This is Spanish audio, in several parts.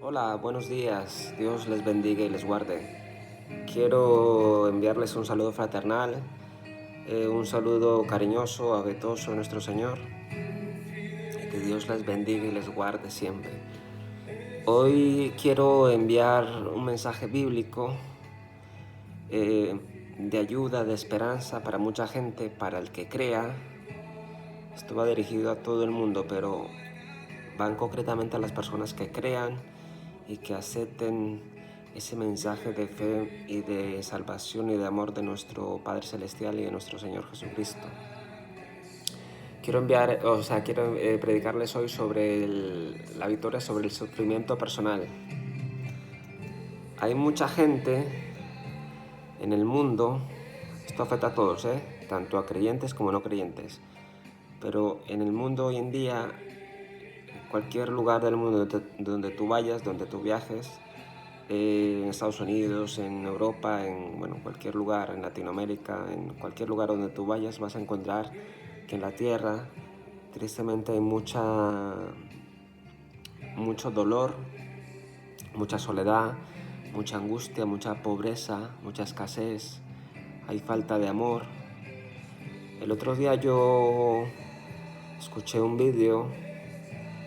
Hola, buenos días. Dios les bendiga y les guarde. Quiero enviarles un saludo fraternal, un saludo cariñoso, afectuoso a nuestro Señor. Y que Dios les bendiga y les guarde siempre. Hoy quiero enviar un mensaje bíblico de ayuda, de esperanza para mucha gente, para el que crea. Esto va dirigido a todo el mundo, pero van concretamente a las personas que crean y que acepten ese mensaje de fe y de salvación y de amor de nuestro Padre Celestial y de nuestro Señor Jesucristo. Quiero predicarles hoy sobre la victoria sobre el sufrimiento personal. Hay mucha gente en el mundo, esto afecta a todos, tanto a creyentes como no creyentes, pero en el mundo hoy en día, cualquier lugar del mundo donde tú vayas, donde tú viajes, en Estados Unidos, en Europa, en cualquier lugar, en Latinoamérica, en cualquier lugar donde tú vayas, vas a encontrar que en la tierra, tristemente, hay mucho dolor, mucha soledad, mucha angustia, mucha pobreza, mucha escasez, hay falta de amor. El otro día yo escuché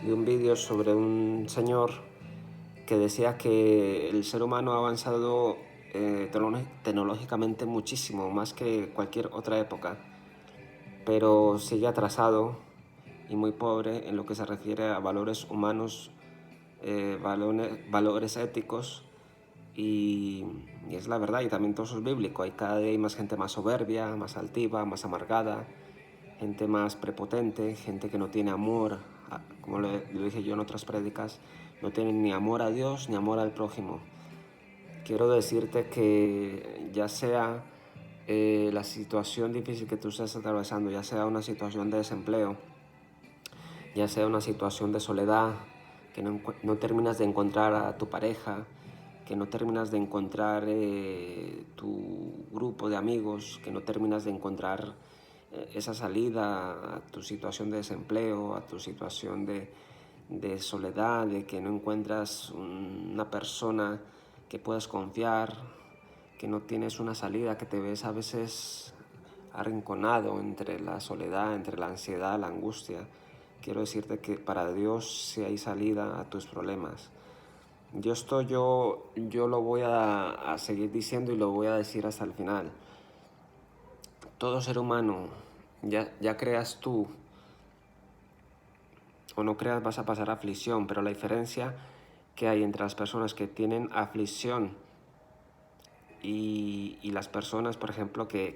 vi un vídeo sobre un señor que decía que el ser humano ha avanzado tecnológicamente muchísimo, más que cualquier otra época, pero sigue atrasado y muy pobre en lo que se refiere a valores humanos, valores éticos, y, y es la verdad, y también todo eso es bíblico. Cada día hay más gente más soberbia, más altiva, más amargada, gente más prepotente, gente que no tiene amor, como lo dije yo en otras prédicas, no tienen ni amor a Dios ni amor al prójimo. Quiero decirte que ya sea la situación difícil que tú estés atravesando, ya sea una situación de desempleo, ya sea una situación de soledad, que no terminas de encontrar a tu pareja, que no terminas de encontrar tu grupo de amigos, que no terminas de encontrar esa salida a tu situación de desempleo, a tu situación de soledad, de que no encuentras una persona que puedas confiar, que no tienes una salida, que te ves a veces arrinconado entre la soledad, entre la ansiedad, la angustia. Quiero decirte que para Dios sí hay salida a tus problemas. Yo lo voy a seguir diciendo y lo voy a decir hasta el final. Todo ser humano, ya creas tú o no creas, vas a pasar aflicción, pero la diferencia que hay entre las personas que tienen aflicción y las personas, por ejemplo, que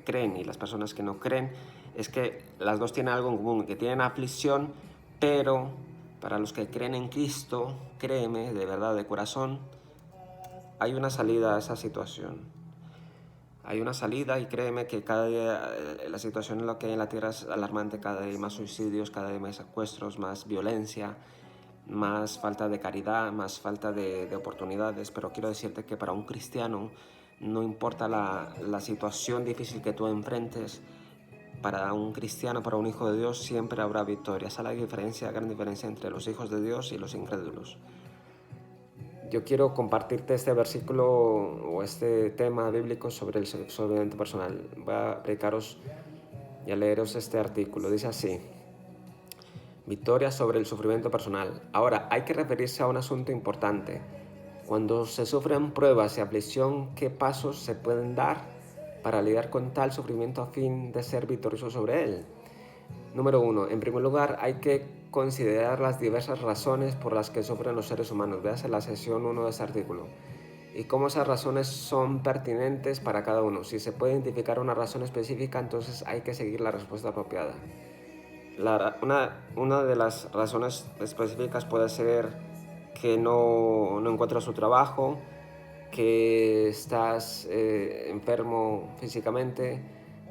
creen, y las personas que no creen, es que las dos tienen algo en común, que tienen aflicción, pero para los que creen en Cristo, créeme, de verdad, de corazón, hay una salida a esa situación. Hay una salida, y créeme que cada día la situación en lo que hay en la tierra es alarmante. Cada día hay más suicidios, cada día hay más secuestros, más violencia, más falta de caridad, más falta de oportunidades. Pero quiero decirte que para un cristiano, no importa la situación difícil que tú enfrentes, para un cristiano, para un hijo de Dios, siempre habrá victoria. Esa es la diferencia, gran diferencia entre los hijos de Dios y los incrédulos. Yo quiero compartirte este versículo o este tema bíblico sobre el sufrimiento personal. Voy a predicaros y a leeros este artículo. Dice así: victoria sobre el sufrimiento personal. Ahora, hay que referirse a un asunto importante. Cuando se sufren pruebas y aflicción, ¿qué pasos se pueden dar para lidiar con tal sufrimiento a fin de ser victorioso sobre él? Número 1. En primer lugar, hay que considerar las diversas razones por las que sufren los seres humanos. Veas en la sección 1 de este artículo. Y cómo esas razones son pertinentes para cada uno. Si se puede identificar una razón específica, entonces hay que seguir la respuesta apropiada. Una de las razones específicas puede ser que no encuentras tu trabajo, que estás enfermo físicamente,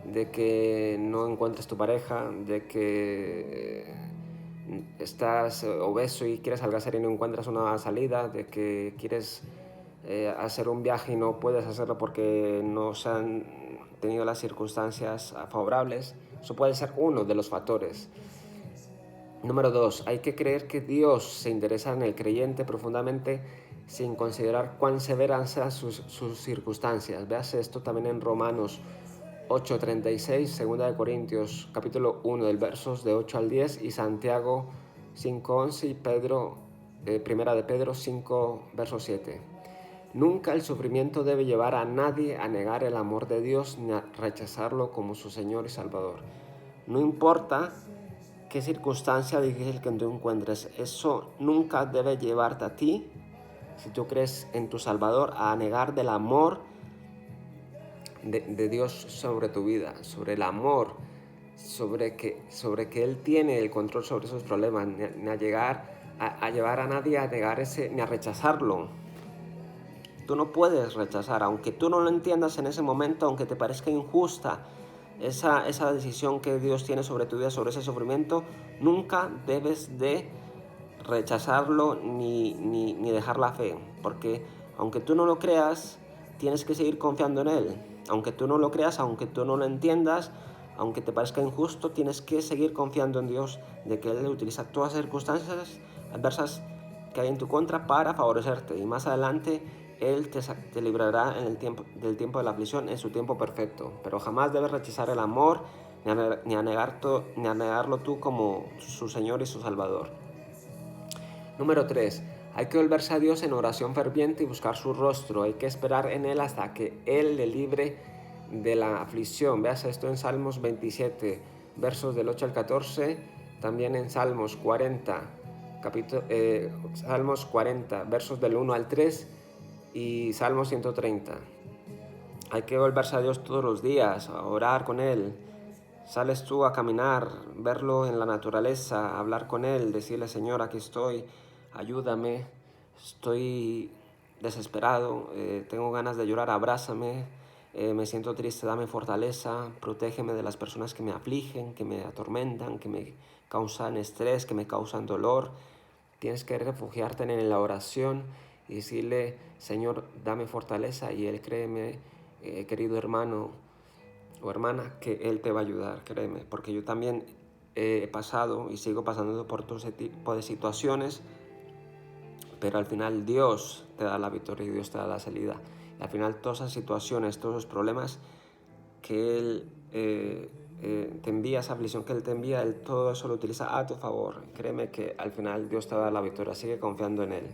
de que no encuentras tu pareja, de que estás obeso y quieres adelgazar y no encuentras una salida, de que quieres hacer un viaje y no puedes hacerlo porque no se han tenido las circunstancias favorables. Eso puede ser uno de los factores. Número 2, hay que creer que Dios se interesa en el creyente profundamente sin considerar cuán severas sean sus circunstancias. Veas esto también en Romanos 8:36, 2 de Corintios capítulo 1 del versos de 8 al 10 y Santiago 5:11 y Primera de Pedro 5 verso 7. Nunca el sufrimiento debe llevar a nadie a negar el amor de Dios ni a rechazarlo como su Señor y Salvador. No importa qué circunstancia difícil que tú encuentres, eso nunca debe llevarte a ti, si tú crees en tu Salvador, a negar del amor de Dios sobre tu vida, sobre el amor, sobre que Él tiene el control sobre esos problemas, ni a llegar a llevar a nadie a negar ni a rechazarlo. Tú no puedes rechazar, aunque tú no lo entiendas en ese momento, aunque te parezca injusta esa decisión que Dios tiene sobre tu vida, sobre ese sufrimiento, nunca debes de rechazarlo ni dejar la fe, porque aunque tú no lo creas, tienes que seguir confiando en Él. Aunque tú no lo creas, aunque tú no lo entiendas, aunque te parezca injusto, tienes que seguir confiando en Dios, de que Él utiliza todas las circunstancias adversas que hay en tu contra para favorecerte, y más adelante Él te librará del tiempo de la aflicción en su tiempo perfecto. Pero jamás debes rechazar el amor ni a negarlo tú como su Señor y su Salvador. Número 3. Hay que volverse a Dios en oración ferviente y buscar su rostro. Hay que esperar en Él hasta que Él le libre de la aflicción. Veas esto en Salmos 27, versos del 8 al 14. También en Salmos 40, Salmos 40, versos del 1 al 3. Y Salmos 130. Hay que volverse a Dios todos los días, a orar con Él. Sales tú a caminar, verlo en la naturaleza, hablar con Él, decirle: Señor, aquí estoy, ayúdame, estoy desesperado, tengo ganas de llorar, abrázame, me siento triste, dame fortaleza, protégeme de las personas que me afligen, que me atormentan, que me causan estrés, que me causan dolor. Tienes que refugiarte en la oración y decirle: Señor, dame fortaleza, y Él, créeme, querido hermano o hermana, que Él te va a ayudar, créeme, porque yo también he pasado y sigo pasando por todo ese tipo de situaciones, pero al final Dios te da la victoria y Dios te da la salida. Y al final todas esas situaciones, todos esos problemas que Él te envía, esa aflicción que Él te envía, Él todo eso lo utiliza a tu favor. Créeme que al final Dios te va a dar la victoria, sigue confiando en Él.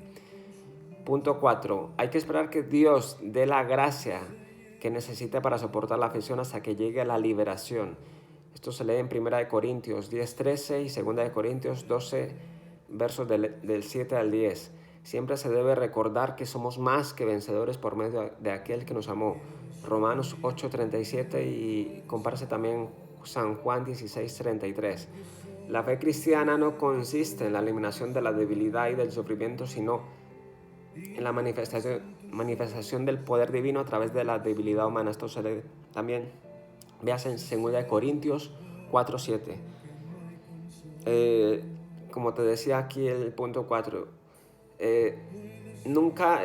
Punto 4. Hay que esperar que Dios dé la gracia que necesita para soportar la aflicción hasta que llegue a la liberación. Esto se lee en 1 Corintios 10:13 y 2 Corintios 12, versos del 7 al 10. Siempre se debe recordar que somos más que vencedores por medio de aquel que nos amó. Romanos 8:37 y compárase también San Juan 16:33. La fe cristiana no consiste en la eliminación de la debilidad y del sufrimiento, sino en la manifestación del poder divino a través de la debilidad humana. Esto se lee también, veas en 2 Corintios 4:7. Como te decía aquí el punto 4, nunca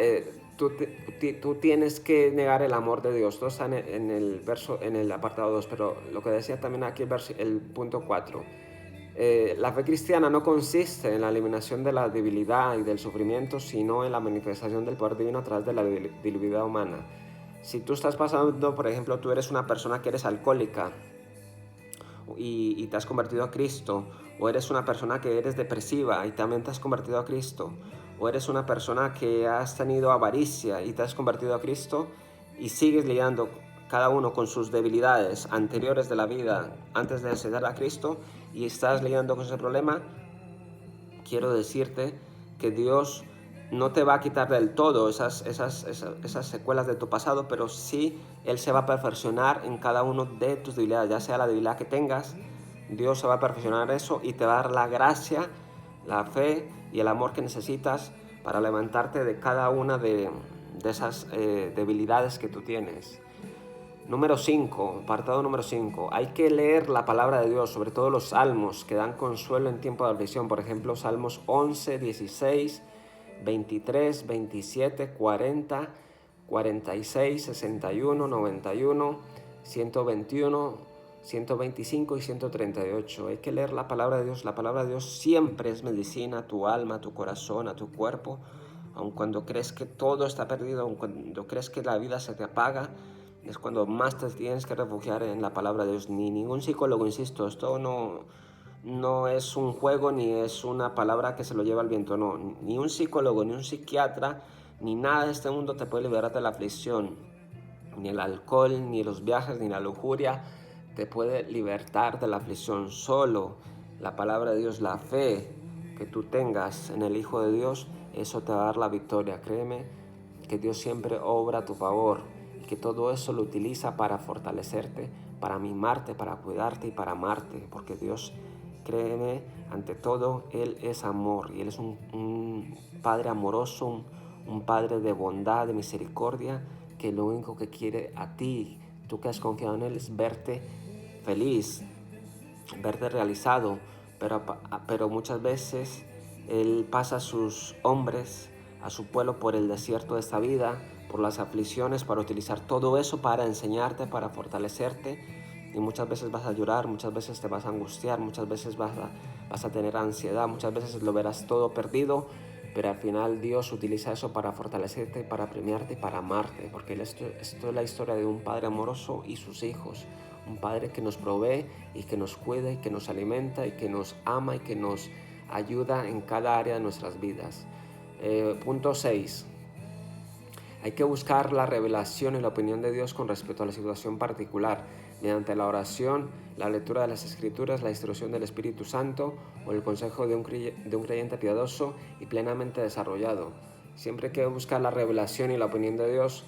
tú tienes que negar el amor de Dios. Todo está en el verso, en el apartado 2, pero lo que decía también aquí el punto 4. La fe cristiana no consiste en la eliminación de la debilidad y del sufrimiento, sino en la manifestación del poder divino a través de la debilidad humana. Si tú estás pasando, por ejemplo, tú eres una persona que eres alcohólica y te has convertido a Cristo, o eres una persona que eres depresiva y también te has convertido a Cristo, o eres una persona que has tenido avaricia y te has convertido a Cristo, y sigues lidiando cada uno con sus debilidades anteriores de la vida antes de acceder a Cristo y estás lidiando con ese problema, quiero decirte que Dios no te va a quitar del todo esas secuelas de tu pasado, pero sí Él se va a perfeccionar en cada uno de tus debilidades, ya sea la debilidad que tengas. Dios se va a perfeccionar eso y te va a dar la gracia, la fe y el amor que necesitas para levantarte de cada una de esas debilidades que tú tienes. Número 5, apartado número 5. Hay que leer la palabra de Dios, sobre todo los salmos que dan consuelo en tiempo de aflicción. Por ejemplo, Salmos 11, 16, 23, 27, 40, 46, 61, 91, 121, 125 y 138. Hay que leer la palabra de Dios. La palabra de Dios siempre es medicina a tu alma, a tu corazón, a tu cuerpo. Aun cuando crees que todo está perdido, aun cuando crees que la vida se te apaga, es cuando más te tienes que refugiar en la palabra de Dios. Ni ningún psicólogo, insisto, esto no es un juego ni es una palabra que se lo lleva al viento, no. Ni un psicólogo, ni un psiquiatra, ni nada de este mundo te puede liberar de la aflicción. Ni el alcohol, ni los viajes, ni la lujuria te puede libertar de la aflicción. Solo la palabra de Dios, la fe que tú tengas en el Hijo de Dios, eso te va a dar la victoria. Créeme que Dios siempre obra a tu favor y que todo eso lo utiliza para fortalecerte, para mimarte, para cuidarte y para amarte, porque Dios, créeme, ante todo, Él es amor y Él es un Padre amoroso, un Padre de bondad, de misericordia, que lo único que quiere a ti, tú que has confiado en Él, es verte feliz, verte realizado, pero muchas veces Él pasa a sus hombres, a su pueblo por el desierto de esta vida, por las aflicciones, para utilizar todo eso para enseñarte, para fortalecerte. Y muchas veces vas a llorar, muchas veces te vas a angustiar, muchas veces vas a tener ansiedad, muchas veces lo verás todo perdido, pero al final Dios utiliza eso para fortalecerte, para premiarte y para amarte, porque esto es la historia de un Padre amoroso y sus hijos, un Padre que nos provee y que nos cuida y que nos alimenta y que nos ama y que nos ayuda en cada área de nuestras vidas. Punto 6. Hay que buscar la revelación y la opinión de Dios con respecto a la situación particular, mediante la oración, la lectura de las Escrituras, la instrucción del Espíritu Santo o el consejo de un creyente piadoso y plenamente desarrollado. Siempre hay que buscar la revelación y la opinión de Dios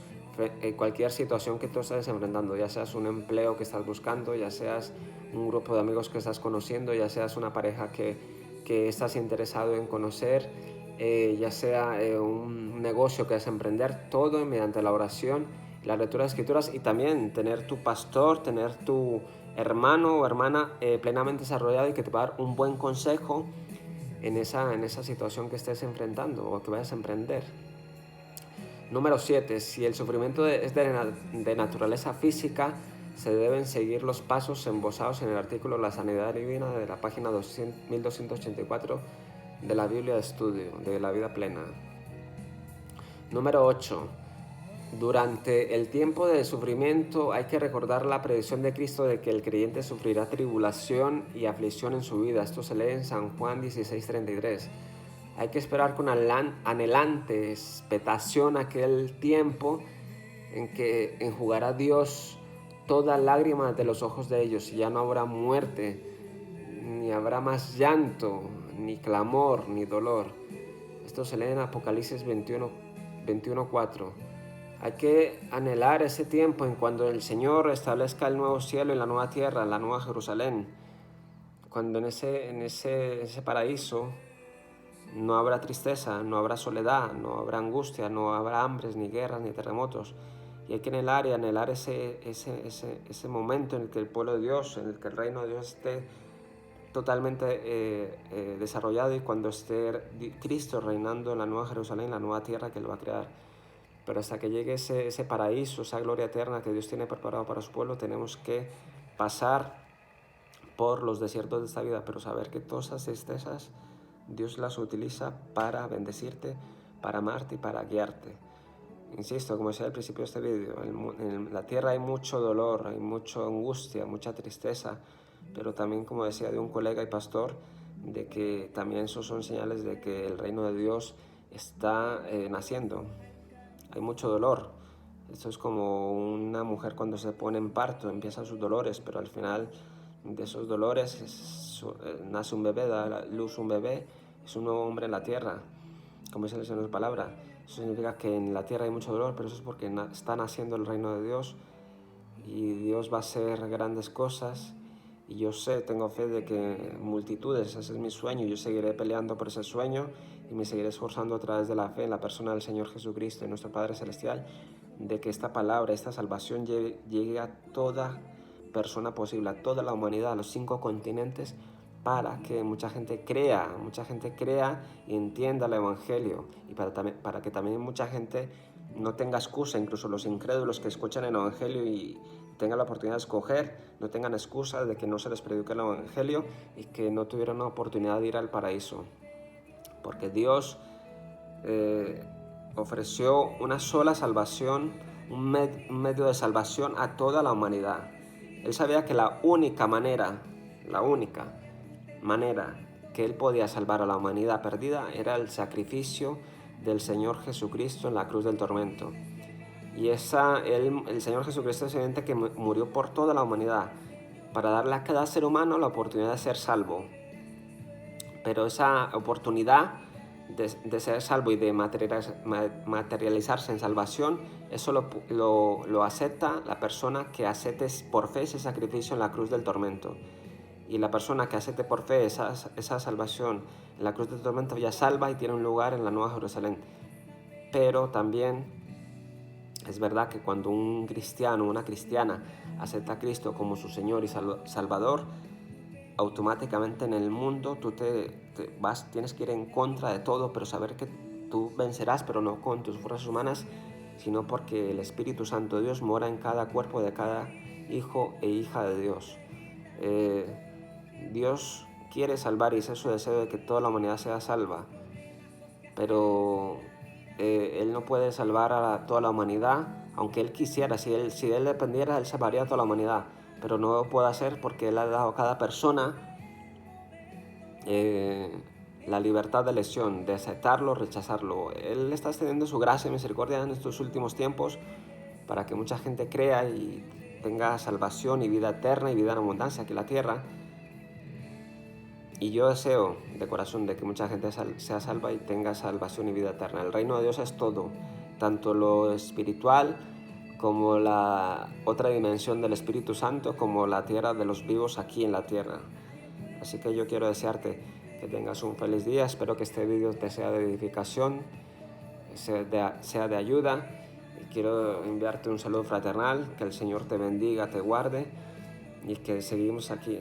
en cualquier situación que tú estés enfrentando, ya seas un empleo que estás buscando, ya seas un grupo de amigos que estás conociendo, ya seas una pareja que estás interesado en conocer, ya sea un negocio que es emprender, todo mediante la oración, la lectura de escrituras y también tener tu pastor, tener tu hermano o hermana plenamente desarrollado y que te va a dar un buen consejo en esa situación que estés enfrentando o que vayas a emprender. Número 7. Si el sufrimiento es de naturaleza física, se deben seguir los pasos embozados en el artículo La Sanidad Divina de la página 1284 de la Biblia de Estudio de la Vida Plena. Número 8. Durante el tiempo de sufrimiento hay que recordar la predicción de Cristo de que el creyente sufrirá tribulación y aflicción en su vida. Esto se lee en San Juan 16:33. Hay que esperar con anhelante expectación aquel tiempo en que enjugará Dios toda lágrima de los ojos de ellos y ya no habrá muerte, ni habrá más llanto, ni clamor, ni dolor. Esto se lee en Apocalipsis 21:4. Hay que anhelar ese tiempo en cuando el Señor establezca el nuevo cielo y la nueva tierra, la nueva Jerusalén. Cuando en ese paraíso no habrá tristeza, no habrá soledad, no habrá angustia, no habrá hambres, ni guerras, ni terremotos. Y hay que anhelar ese momento en el que el pueblo de Dios, en el que el reino de Dios esté totalmente desarrollado y cuando esté Cristo reinando en la nueva Jerusalén, la nueva tierra que Él va a crear. Pero hasta que llegue ese paraíso, esa gloria eterna que Dios tiene preparado para su pueblo, tenemos que pasar por los desiertos de esta vida, pero saber que todas esas tristezas Dios las utiliza para bendecirte, para amarte y para guiarte. Insisto, como decía al principio de este vídeo, en la tierra hay mucho dolor, hay mucha angustia, mucha tristeza, pero también, como decía de un colega y pastor, de que también esos son señales de que el reino de Dios está naciendo. Hay mucho dolor. Esto es como una mujer cuando se pone en parto, empiezan sus dolores, pero al final de esos dolores nace un bebé, da a luz un bebé, es un nuevo hombre en la tierra, como dice el Señor en su palabra. Eso significa que en la tierra hay mucho dolor, pero eso es porque está naciendo el reino de Dios y Dios va a hacer grandes cosas. Y yo tengo fe de que multitudes, ese es mi sueño, yo seguiré peleando por ese sueño y me seguiré esforzando a través de la fe en la persona del Señor Jesucristo y nuestro Padre Celestial, de que esta palabra, esta salvación llegue a toda persona posible, a toda la humanidad, a los 5 continentes, para que mucha gente crea y entienda el Evangelio y para que también mucha gente no tenga excusa, incluso los incrédulos que escuchan el Evangelio y tengan la oportunidad de escoger, no tengan excusa de que no se les predique el Evangelio y que no tuvieran la oportunidad de ir al paraíso. Porque Dios ofreció una sola salvación, un medio de salvación a toda la humanidad. Él sabía que la única manera que Él podía salvar a la humanidad perdida era el sacrificio del Señor Jesucristo en la cruz del tormento. Y el Señor Jesucristo es evidente que murió por toda la humanidad, para darle a cada ser humano la oportunidad de ser salvo. Pero esa oportunidad de ser salvo y de materializarse en salvación, eso lo acepta la persona que acepte por fe ese sacrificio en la cruz del tormento. Y la persona que acepte por fe esa salvación en la cruz del tormento ya salva y tiene un lugar en la Nueva Jerusalén. Pero también es verdad que cuando un cristiano o una cristiana acepta a Cristo como su Señor y Salvador, automáticamente en el mundo tú tienes que ir en contra de todo, pero saber que tú vencerás, pero no con tus fuerzas humanas, sino porque el Espíritu Santo de Dios mora en cada cuerpo de cada hijo e hija de Dios. Dios quiere salvar y es su deseo de que toda la humanidad sea salva, pero Él no puede salvar a toda la humanidad, aunque Él quisiera. Si él dependiera, Él salvaría a toda la humanidad, pero no lo puede hacer porque Él ha dado a cada persona la libertad de elección, de aceptarlo o rechazarlo. Él está extendiendo su gracia y misericordia en estos últimos tiempos para que mucha gente crea y tenga salvación y vida eterna y vida en abundancia aquí en la tierra. Y yo deseo de corazón de que mucha gente sea salva y tenga salvación y vida eterna. El reino de Dios es todo, tanto lo espiritual como la otra dimensión del Espíritu Santo, como la tierra de los vivos aquí en la tierra. Así que yo quiero desearte que tengas un feliz día. Espero que este vídeo te sea de edificación, sea de ayuda. Y quiero enviarte un saludo fraternal, que el Señor te bendiga, te guarde, y que seguiremos aquí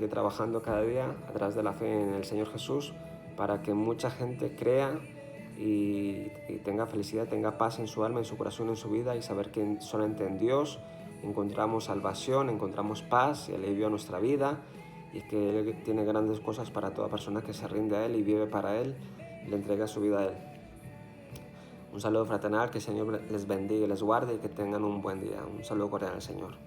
trabajando cada día a través de la fe en el Señor Jesús, para que mucha gente crea y tenga felicidad, tenga paz en su alma, en su corazón, en su vida, y saber que solamente en Dios encontramos salvación, encontramos paz y alivio a nuestra vida, y que Él tiene grandes cosas para toda persona que se rinde a Él y vive para Él y le entrega su vida a Él. Un saludo fraternal, que el Señor les bendiga y les guarde y que tengan un buen día. Un saludo cordial al Señor.